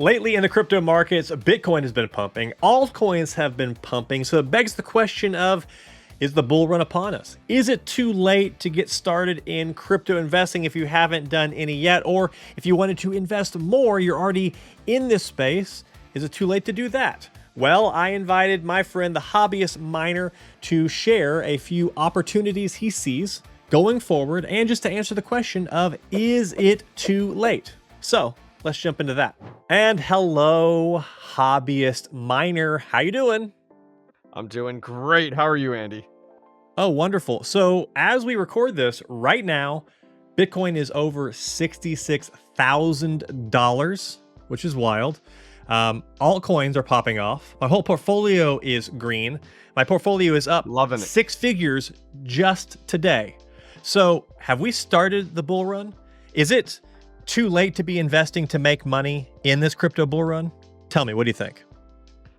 Lately in the crypto markets, Bitcoin has been pumping, altcoins have been pumping, so it begs the question of, is the bull run upon us? Is it too late to get started in crypto investing if you haven't done any yet? Or if you wanted to invest more, you're already in this space, is it too late to do that? Well, I invited my friend, the hobbyist miner, to share a few opportunities he sees going forward and just to answer the question of, is it too late? So let's jump into that. And hello, hobbyist miner. How you doing? I'm doing great. How are you, Andy? Oh, wonderful. So as we record this right now, Bitcoin is over $66,000, which is wild. Altcoins are popping off. My whole portfolio is green. My portfolio is up Loving it. 6 figures just today. So have we started the bull run? Is it too late to be investing to make money in this crypto bull run? Tell me, what do you think?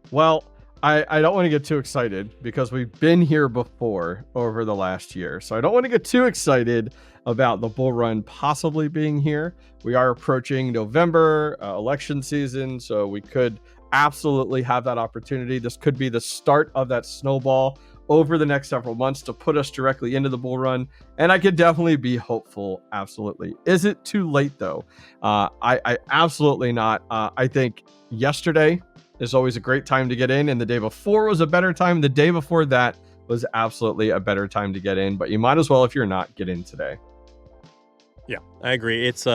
Well, I don't want to get too excited because we've been here before over the last year. So I don't want to get too excited about the bull run possibly being here. We are approaching November, election season, so we could absolutely have that opportunity. This could be the start of that snowball over the next several months to put us directly into the bull run. And I could definitely be hopeful. Absolutely. Is it too late though? I absolutely not. I think yesterday is always a great time to get in, and the day before was a better time. The day before that was absolutely a better time to get in, but you might as well, if you're not, get in today. Yeah, I agree. It's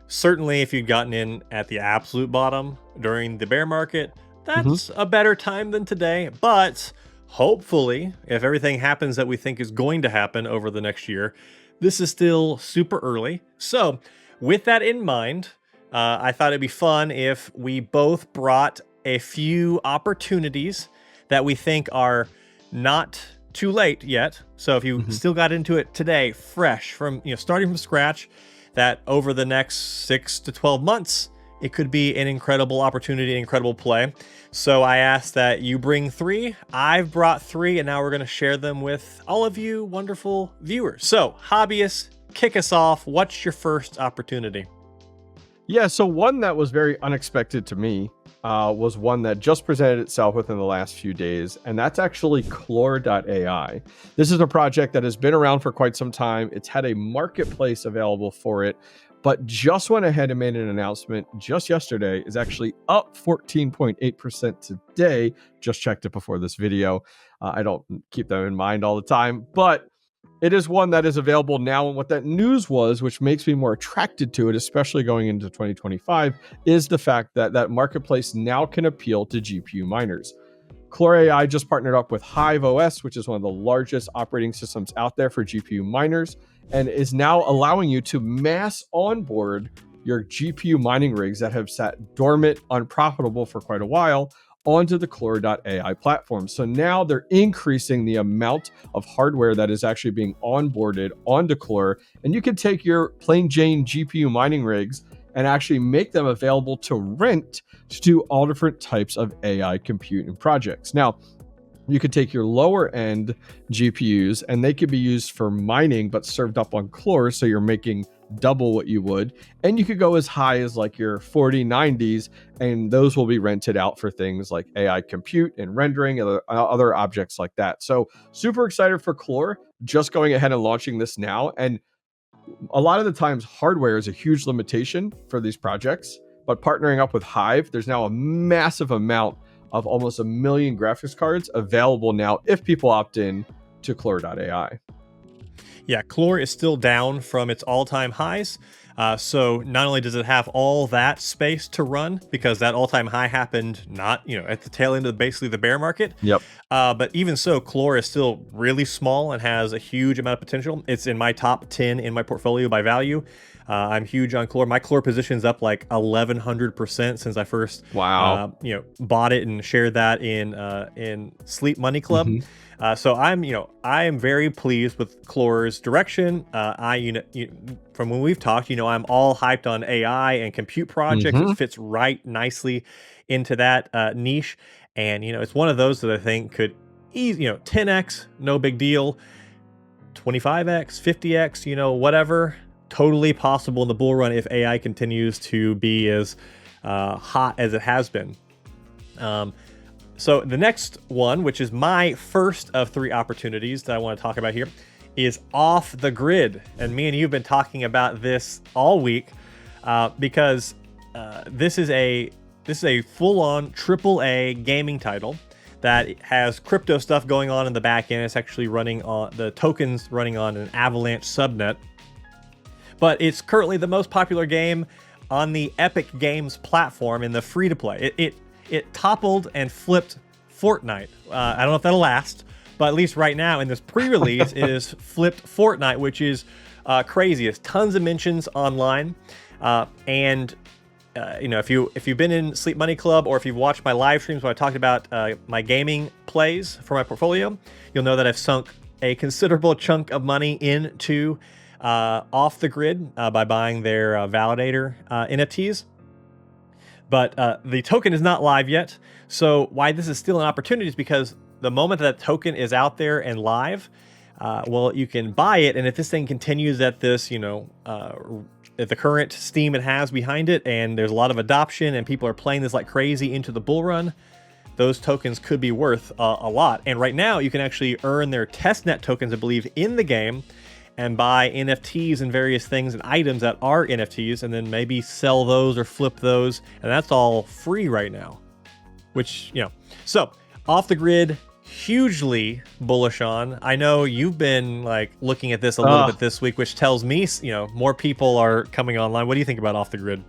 certainly if you'd gotten in at the absolute bottom during the bear market, that's a better time than today. But hopefully, if everything happens that we think is going to happen over the next year, this is still super early. So with that in mind, I thought it'd be fun if we both brought a few opportunities that we think are not too late yet. So if you still got into it today, fresh from, starting from scratch, that over the next 6 to 12 months, it could be an incredible opportunity, an incredible play. So I asked that you bring 3. I've brought 3, and now we're going to share them with all of you wonderful viewers. So hobbyists, kick us off. What's your first opportunity? Yeah, so one that was very unexpected to me was one that just presented itself within the last few days, and that's actually Clore.ai. This is a project that has been around for quite some time. It's had a marketplace available for it, but just went ahead and made an announcement just yesterday. Is actually up 14.8% today. Just checked it before this video. I don't keep them in mind all the time, but it is one that is available now. And what that news was, which makes me more attracted to it, especially going into 2025, is the fact that that marketplace now can appeal to GPU miners. Clore.ai just partnered up with Hive OS, which is one of the largest operating systems out there for GPU miners, and is now allowing you to mass onboard your GPU mining rigs that have sat dormant, unprofitable for quite a while, onto the Clore.ai platform. So now they're increasing the amount of hardware that is actually being onboarded onto Clore, and you can take your plain Jane GPU mining rigs and actually make them available to rent to do all different types of AI compute and projects. Now, you could take your lower end GPUs and they could be used for mining, but served up on Clore, so you're making double what you would. And you could go as high as like your 4090s, and those will be rented out for things like AI compute and rendering and other objects like that. So super excited for Clore, just going ahead and launching this now. And a lot of the times hardware is a huge limitation for these projects, but partnering up with Hive, there's now a massive amount of almost 1 million graphics cards available now if people opt in to Clore.ai. Yeah, Clore is still down from its all-time highs. So not only does it have all that space to run, because that all-time high happened not, at the tail end of basically the bear market. Yep. But even so, Clore is still really small and has a huge amount of potential. It's in my top 10 in my portfolio by value. I'm huge on Clore. My Clore position's up like 1,100% since I first bought it and shared that in Sleep Money Club. So I am very pleased with Clore's direction. From when we've talked, I'm all hyped on AI and compute projects. It fits right nicely into that niche, and it's one of those that I think could easy, 10x, no big deal, 25x, 50x, whatever. Totally possible in the bull run if AI continues to be as hot as it has been. So the next one, which is my first of 3 opportunities that I want to talk about here, is Off the Grid. And me and you have been talking about this all week because this is a full-on AAA gaming title that has crypto stuff going on in the back end. It's actually running on the tokens running on an Avalanche subnet. But it's currently the most popular game on the Epic Games platform in the free-to-play. It toppled and flipped Fortnite. I don't know if that'll last, but at least right now in this pre-release, it is flipped Fortnite, which is crazy. It's tons of mentions online, and if you've been in Sleep Money Club or if you've watched my live streams where I talked about my gaming plays for my portfolio, you'll know that I've sunk a considerable chunk of money into Off the Grid by buying their validator NFTs. But the token is not live yet. So why this is still an opportunity is because the moment that token is out there and live, well, you can buy it. And if this thing continues at this, at the current steam it has behind it, and there's a lot of adoption and people are playing this like crazy into the bull run, those tokens could be worth a lot. And right now you can actually earn their testnet tokens, I believe, in the game, and buy NFTs and various things and items that are NFTs, and then maybe sell those or flip those, and that's all free right now. Which, so Off the Grid, hugely bullish on. I know you've been like looking at this a little bit this week, which tells me, more people are coming online. What do you think about Off the Grid?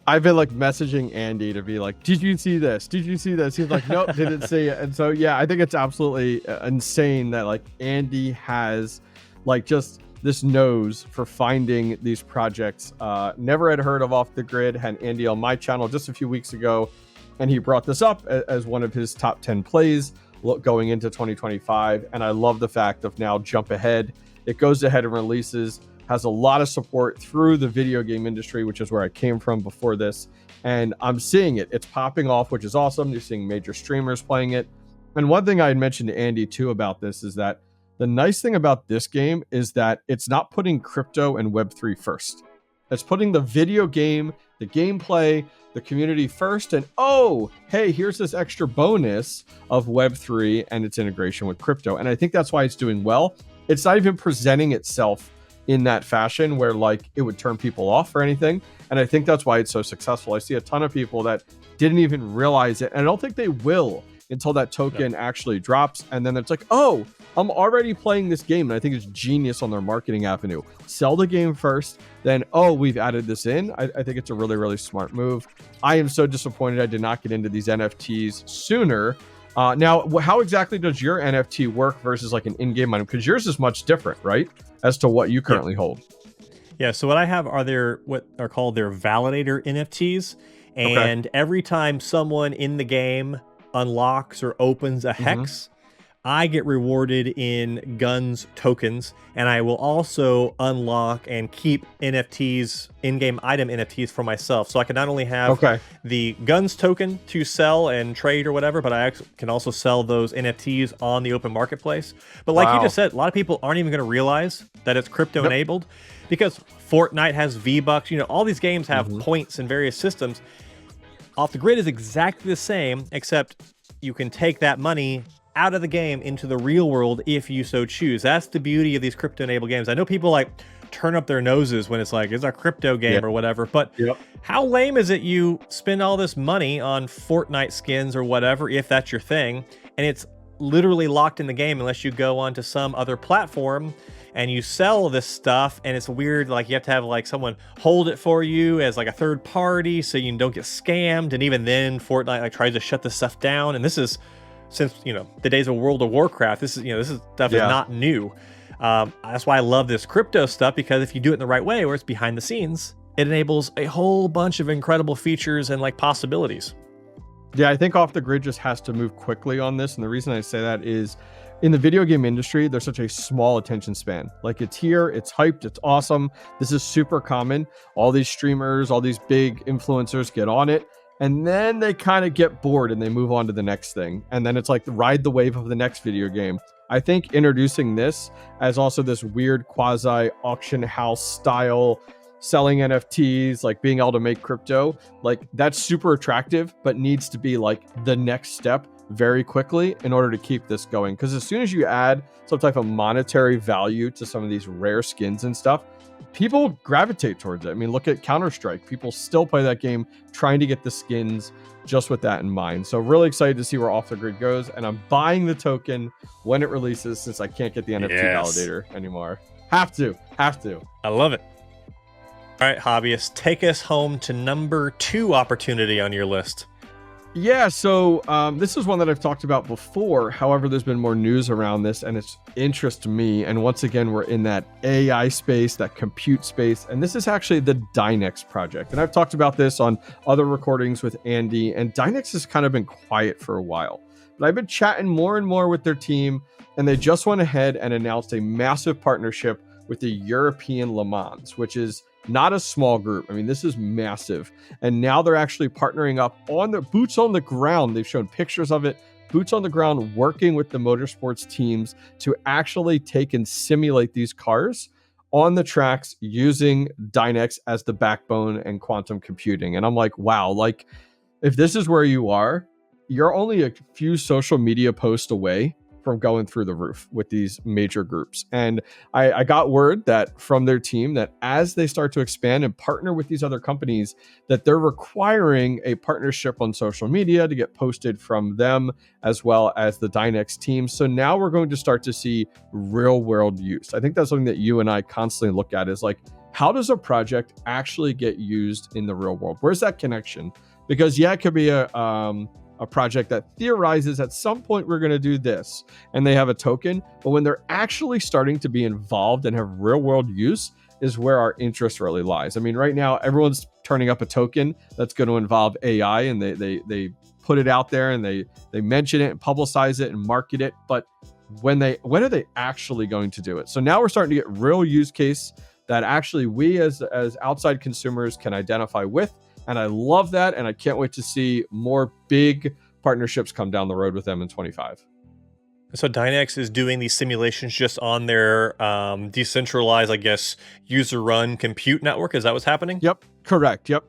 I've been like messaging Andy to be like, did you see this? Did you see this? He's like, nope, didn't see it. And so, yeah, I think it's absolutely insane that like Andy has like just this nose for finding these projects. Never had heard of Off the Grid. Had Andy on my channel just a few weeks ago, and he brought this up as one of his top 10 plays going into 2025. And I love the fact of now jump ahead. It goes ahead and releases, has a lot of support through the video game industry, which is where I came from before this. And I'm seeing it. It's popping off, which is awesome. You're seeing major streamers playing it. And one thing I had mentioned to Andy too about this is that the nice thing about this game is that it's not putting crypto and Web3 first. It's putting the video game, the gameplay, the community first. And oh, hey, here's this extra bonus of Web3 and its integration with crypto. And I think that's why it's doing well. It's not even presenting itself in that fashion where like it would turn people off or anything. And I think that's why it's so successful. I see a ton of people that didn't even realize it. And I don't think they will until that token actually drops. And then it's like, oh, I'm already playing this game. And I think it's genius on their marketing avenue. Sell the game first, then, oh, we've added this in. I think it's a really, really smart move. I am so disappointed I did not get into these NFTs sooner. Now, how exactly does your NFT work versus like an in-game item? Because yours is much different, right? As to what you currently hold. Yeah, so what I have are what are called their validator NFTs. And every time someone in the game unlocks or opens a hex, I get rewarded in guns tokens, and I will also unlock and keep NFTs, in-game item NFTs for myself. So I can not only have the guns token to sell and trade or whatever, but I can also sell those NFTs on the open marketplace. But like you just said, a lot of people aren't even going to realize that it's crypto enabled because Fortnite has V-Bucks. All these games have points in various systems. Off the Grid is exactly the same, except you can take that money out of the game into the real world if you so choose. That's the beauty of these crypto-enabled games. I know people like turn up their noses when it's like, it's a crypto game or whatever, but how lame is it you spend all this money on Fortnite skins or whatever, if that's your thing, and it's literally locked in the game unless you go onto some other platform and you sell this stuff, and it's weird, like you have to have like someone hold it for you as like a third party so you don't get scammed, and even then Fortnite like tries to shut this stuff down. And this is since the days of World of Warcraft. This is stuff is not new. That's why I love this crypto stuff, because if you do it in the right way, where it's behind the scenes, it enables a whole bunch of incredible features and like possibilities. Yeah, I think Off the Grid just has to move quickly on this, and the reason I say that is, in the video game industry, there's such a small attention span. Like, it's here, it's hyped, it's awesome. This is super common. All these streamers, all these big influencers get on it, and then they kind of get bored and they move on to the next thing. And then it's like ride the wave of the next video game. I think introducing this as also this weird quasi auction house style selling NFTs, like being able to make crypto, like that's super attractive, but needs to be like the next step very quickly in order to keep this going. Because as soon as you add some type of monetary value to some of these rare skins and stuff, people gravitate towards it. I mean, look at Counter-Strike. People still play that game trying to get the skins just with that in mind. So really excited to see where Off the Grid goes. And I'm buying the token when it releases since I can't get the NFT validator anymore. Have to. I love it. All right, hobbyists, take us home to number 2 opportunity on your list. Yeah, so this is one that I've talked about before. However, there's been more news around this and it's interests me. And once again, we're in that AI space, that compute space. And this is actually the Dynex project. And I've talked about this on other recordings with Andy. And Dynex has kind of been quiet for a while. But I've been chatting more and more with their team. And they just went ahead and announced a massive partnership with the European Le Mans, which is not a small group. I mean, this is massive. And now they're actually partnering up on the boots on the ground. They've shown pictures of it, boots on the ground, working with the motorsports teams to actually take and simulate these cars on the tracks using Dynex as the backbone and quantum computing. And I'm like, wow, like if this is where you are, you're only a few social media posts away from going through the roof with these major groups. And I got word that from their team that as they start to expand and partner with these other companies, that they're requiring a partnership on social media to get posted from them as well as the Dynex team. So now we're going to start to see real world use. I think that's something that you and I constantly look at is like, how does a project actually get used in the real world? Where's that connection? Because yeah, it could be a project that theorizes at some point we're going to do this and they have a token, but when they're actually starting to be involved and have real world use is where our interest really lies. I mean, right now everyone's turning up a token that's going to involve AI and they put it out there and they mention it and publicize it and market it, but when are they actually going to do it? So now we're starting to get real use case that actually we as outside consumers can identify with. And I love that. And I can't wait to see more big partnerships come down the road with them in 25. So Dynex is doing these simulations just on their decentralized, I guess, user-run compute network. Is that what's happening? Yep, correct. Yep.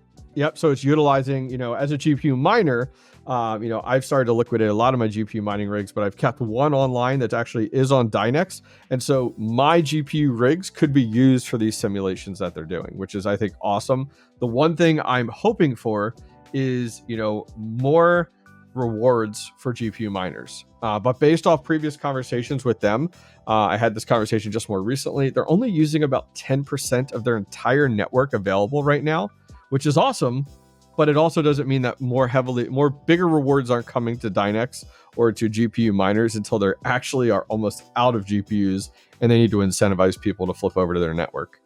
So it's utilizing, as a GPU miner, I've started to liquidate a lot of my GPU mining rigs, but I've kept one online that actually is on Dynex. And so my GPU rigs could be used for these simulations that they're doing, which is, I think, awesome. The one thing I'm hoping for is, more rewards for GPU miners. But based off previous conversations with them, I had this conversation just more recently. They're only using about 10% of their entire network available right now, which is awesome. But it also doesn't mean that more bigger rewards aren't coming to Dynex or to GPU miners until they actually are almost out of GPUs and they need to incentivize people to flip over to their network.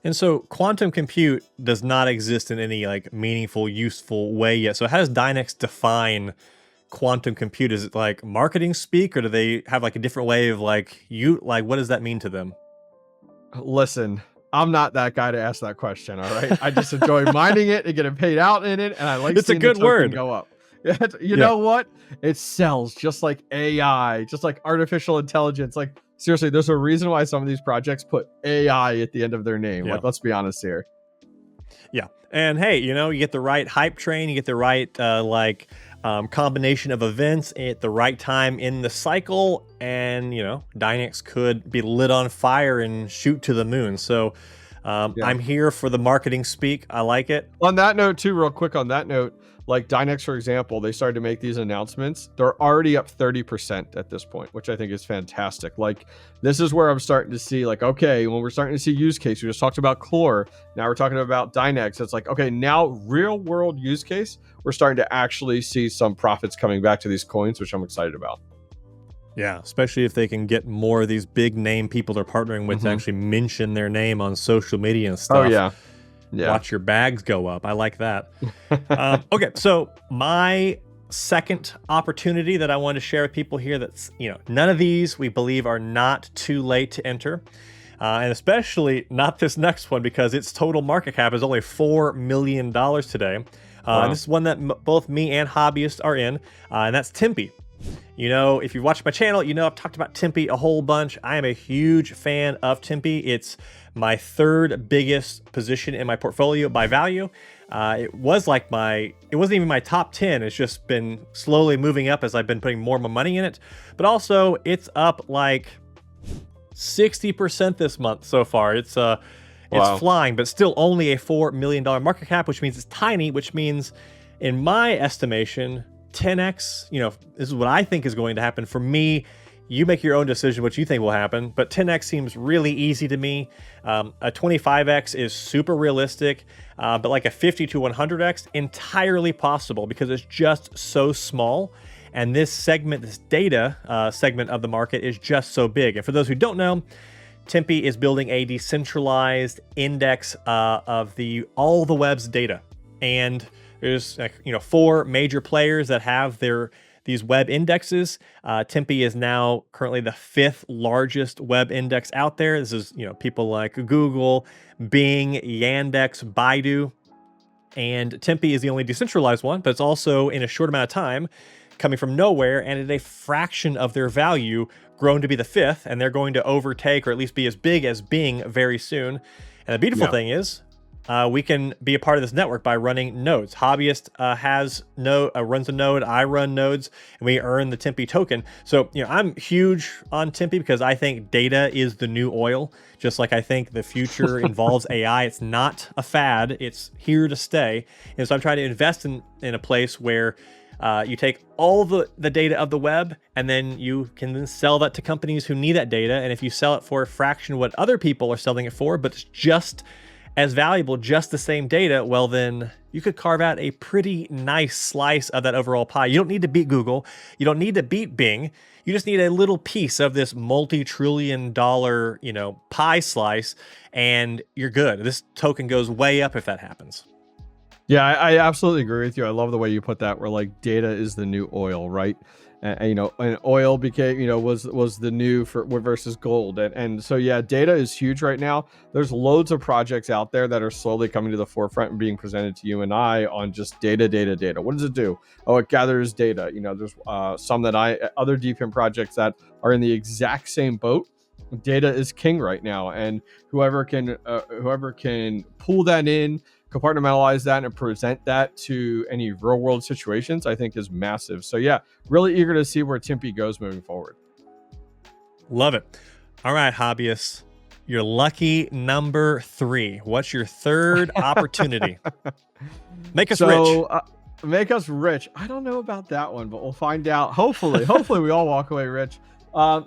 And so quantum compute does not exist in any like meaningful, useful way yet. So how does Dynex define quantum compute? Is it like marketing speak, or do they have like a different way of what does that mean to them? Listen, I'm not that guy to ask that question. All right. I just enjoy mining it and getting paid out in it. And I like it's seeing a good the token word go up. You know what? It sells just like AI, just like artificial intelligence. Like seriously, there's a reason why some of these projects put AI at the end of their name. Yeah. Like, let's be honest here. Yeah. And hey, you get the right hype train, you get the right combination of events at the right time in the cycle, and Dynex could be lit on fire and shoot to the moon. So I'm here for the marketing speak. I like it. On that note too, real quick on that note, like Dynex, for example, they started to make these announcements. They're already up 30% at this point, which I think is fantastic. Like, this is where I'm starting to see, like, okay, when we're starting to see use case, we just talked about Clore. Now we're talking about Dynex. It's like, okay, now real world use case, we're starting to actually see some profits coming back to these coins, which I'm excited about. Yeah, especially if they can get more of these big name people they're partnering with to actually mention their name on social media and stuff. Oh, yeah. Watch your bags go up. I like that. Okay, so my second opportunity that I wanted to share with people here, that's, none of these we believe are not too late to enter. And especially not this next one, because its total market cap is only $4 million today. Wow. And this is one that both me and hobbyists are in, and that's Tempe. You know, if you watch my channel, you know I've talked about Tempe a whole bunch. I am a huge fan of Tempe. It's my third biggest position in my portfolio by value. It wasn't even my top 10. It's just been slowly moving up as I've been putting more and more money in it. But also, it's up like 60% this month so far. It's flying, but still only a $4 million market cap, which means it's tiny, which means in my estimation, 10x, you know, this is what I think is going to happen. For me, you make your own decision what you think will happen, but 10x seems really easy to me. A 25x is super realistic, but like a 50 to 100x, entirely possible because it's just so small. And this segment, this data segment of the market is just so big. And for those who don't know, Tempe is building a decentralized index of all the web's data. And there's 4 major players that have these web indexes. Tempe is now currently the 5th largest web index out there. This is people like Google, Bing, Yandex, Baidu, and Tempe is the only decentralized one. But it's also in a short amount of time coming from nowhere and at a fraction of their value grown to be the 5th, and they're going to overtake or at least be as big as Bing very soon. And the beautiful thing is, we can be a part of this network by running nodes. Hobbyist runs a node. I run nodes, and we earn the Tempe token. So I'm huge on Tempe because I think data is the new oil. Just like I think the future involves AI. It's not a fad. It's here to stay. And so I'm trying to invest in a place where you take all the data of the web, and then you can then sell that to companies who need that data. And if you sell it for a fraction of what other people are selling it for, but it's just as valuable, just the same data, well, then you could carve out a pretty nice slice of that overall pie. You don't need to beat Google. You don't need to beat Bing. You just need a little piece of this multi-trillion-dollar, pie slice, and you're good. This token goes way up if that happens. Yeah, I absolutely agree with you. I love the way you put that, where like data is the new oil, right? And oil became, was the new versus gold. And so, yeah, data is huge right now. There's loads of projects out there that are slowly coming to the forefront and being presented to you and I on just data. What does it do? Oh, it gathers data. There's some other DePIN projects that are in the exact same boat. Data is king right now. And whoever can pull that in, compartmentalize that, and present that to any real world situations, I think is massive. So yeah, really eager to see where Tempe goes moving forward. Love it. All right, hobbyists, your lucky number 3. What's your third opportunity? Make us rich. Make us rich. I don't know about that one, but we'll find out. Hopefully we all walk away rich.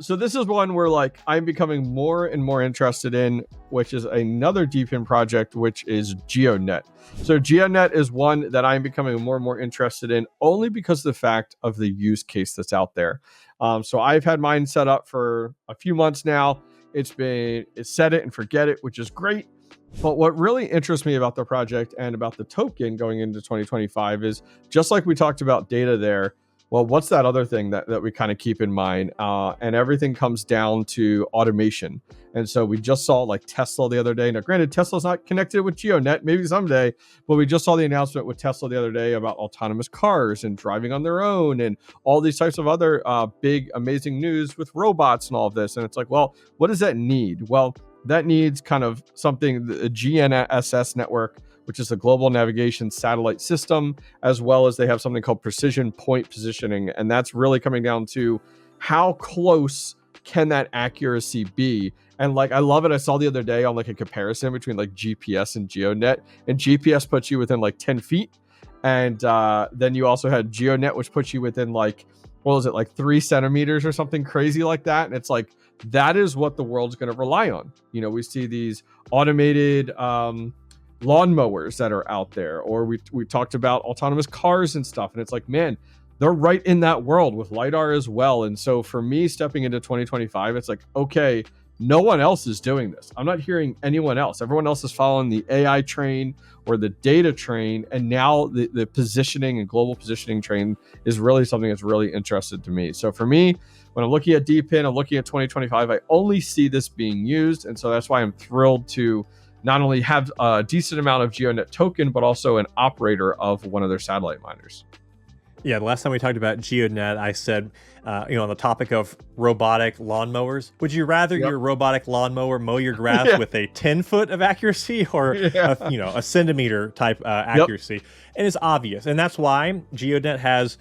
So this is one where I'm becoming more and more interested in, which is another DePIN project, which is GeoNet. So GeoNet is one that I'm becoming more and more interested in, only because of the fact of the use case that's out there. So I've had mine set up for a few months now. It's set it and forget it, which is great. But what really interests me about the project and about the token going into 2025 is, just like we talked about data there, well, what's that other thing that we kind of keep in mind? And everything comes down to automation. And so we just saw Tesla the other day. Now, granted, Tesla's not connected with GeoNet, maybe someday, but we just saw the announcement with Tesla the other day about autonomous cars and driving on their own and all these types of other big, amazing news with robots and all of this. And it's well, what does that need? Well, that needs kind of something, the GNSS network, which is a global navigation satellite system, as well as they have something called precision point positioning. And that's really coming down to how close can that accuracy be? And I love it. I saw the other day on a comparison between GPS and GeoNet, and GPS puts you within 10 feet. And then you also had GeoNet, which puts you within 3 centimeters or something crazy like that. And it's that is what the world's going to rely on. We see these automated lawnmowers that are out there, or we talked about autonomous cars and stuff, and it's man, they're right in that world with LiDAR as well. And so for me, stepping into 2025, it's okay, no one else is doing this. I'm not hearing anyone else. Everyone else is following the AI train or the data train, and now the positioning and global positioning train is really something that's really interested to me. So for me, when I'm looking at DePIN, I'm looking at 2025, I only see this being used, and so that's why I'm thrilled to not only have a decent amount of GeoNet token, but also an operator of one of their satellite miners. Yeah, the last time we talked about GeoNet, I said, on the topic of robotic lawnmowers, would you rather your robotic lawnmower mow your grass with a 10-foot of accuracy or a centimeter type accuracy? And it's obvious, and that's why GeoNet has,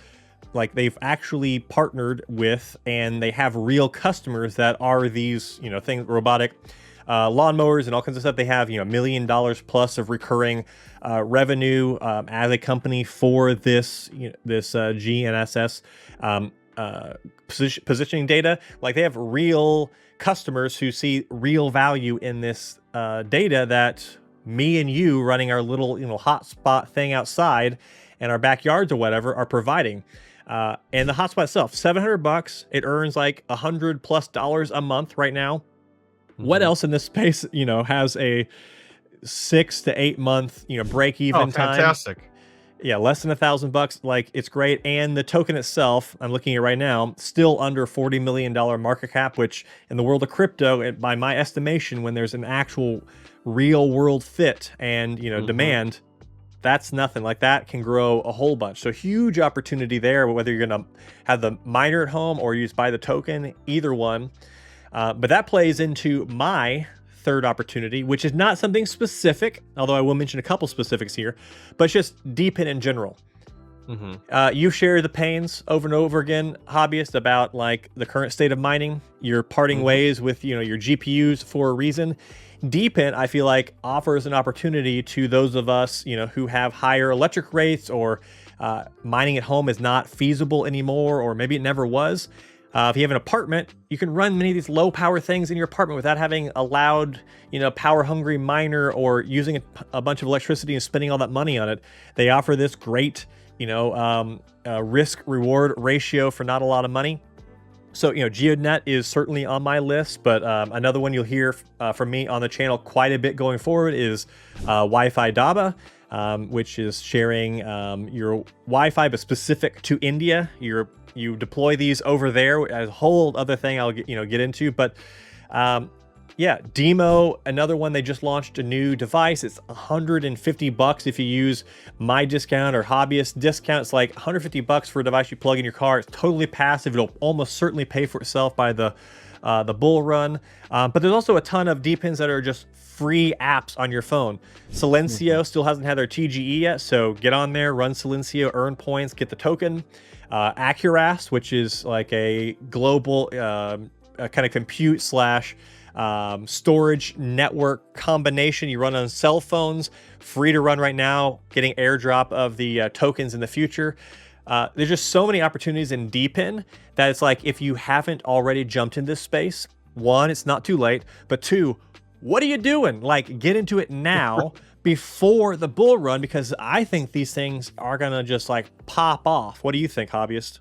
like, they've actually partnered with, and they have real customers that are these, things, robotic lawnmowers and all kinds of stuff. They have, $1 million plus of recurring revenue as a company for this, this GNSS positioning data. Like, they have real customers who see real value in this data that me and you running our little, hotspot thing outside in our backyards or whatever are providing. And the hotspot itself, $700. It earns like $100+ a month right now. What else in this space, has a 6 to 8 month, break even time? Fantastic. Yeah, less than $1,000. Like, it's great. And the token itself, I'm looking at right now, still under $40 million market cap, which in the world of crypto, by my estimation, when there's an actual real world fit and, demand, that's nothing. Like, that can grow a whole bunch. So huge opportunity there, whether you're going to have the miner at home or you just buy the token, either one. But that plays into my third opportunity, which is not something specific, although I will mention a couple specifics here, but it's just DePIN in general. You share the pains over and over again, hobbyist, about like the current state of mining. You're parting ways with your GPUs for a reason. DePIN, I feel like, offers an opportunity to those of us who have higher electric rates, or mining at home is not feasible anymore, or maybe it never was. If you have an apartment, you can run many of these low power things in your apartment without having a loud, power hungry miner, or using a bunch of electricity and spending all that money on it. They offer this great, risk reward ratio for not a lot of money. So, GeoNet is certainly on my list, but another one you'll hear from me on the channel quite a bit going forward is Wi-Fi Daba, which is sharing your Wi-Fi, but specific to India. You deploy these over there, a whole other thing I'll get into. But Demo, another one. They just launched a new device. It's $150 if you use my discount or hobbyist discount. It's like $150 for a device you plug in your car. It's totally passive. It'll almost certainly pay for itself by the bull run. But there's also a ton of DePINs that are just free apps on your phone. Silencio still hasn't had their TGE yet, so get on there, run Silencio, earn points, get the token. Accurast, which is like a global kind of compute / storage network combination. You run on cell phones, free to run right now, getting airdrop of the tokens in the future. There's just so many opportunities in DePIN that it's like, if you haven't already jumped in this space, one, it's not too late, but two, what are you doing? Like, get into it now before the bull run, because I think these things are gonna just like pop off. What do you think, hobbyist?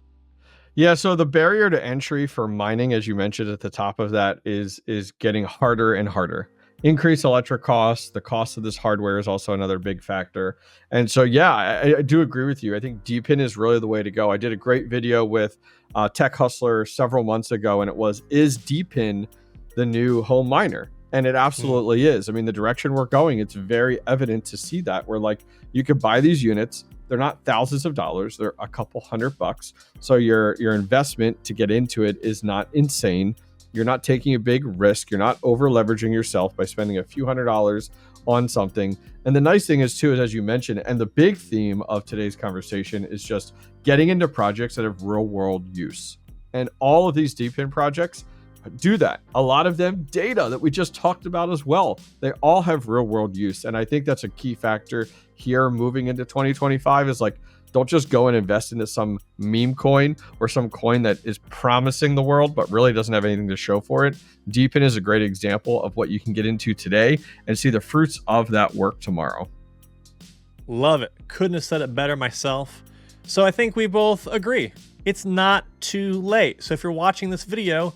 Yeah, so the barrier to entry for mining, as you mentioned at the top of that, is getting harder and harder. Increased electric costs, the cost of this hardware is also another big factor. And so, yeah, I do agree with you. I think DePIN is really the way to go. I did a great video with Tech Hustler several months ago, and it was, is DePIN the new home miner? And it absolutely is. I mean, the direction we're going, it's very evident to see that. Where, like, you could buy these units. They're not thousands of dollars. They're a couple $100. So your investment to get into it is not insane. You're not taking a big risk. You're not over leveraging yourself by spending a few $100s on something. And the nice thing is, too, is, as you mentioned, and the big theme of today's conversation is just getting into projects that have real world use. And all of these DePIN projects do that. A lot of them, data that we just talked about as well. They all have real world use. And I think that's a key factor here moving into 2025 is, like, don't just go and invest into some meme coin or some coin that is promising the world, but really doesn't have anything to show for it. DePIN is a great example of what you can get into today and see the fruits of that work tomorrow. Love it. Couldn't have said it better myself. So I think we both agree. It's not too late. So if you're watching this video,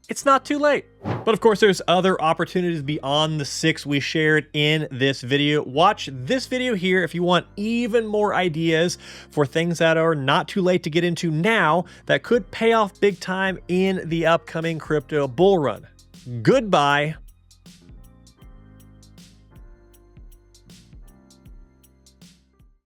it's not too late. But of course, there's other opportunities beyond the 6 we shared in this video. Watch this video here if you want even more ideas for things that are not too late to get into now that could pay off big time in the upcoming crypto bull run. Goodbye.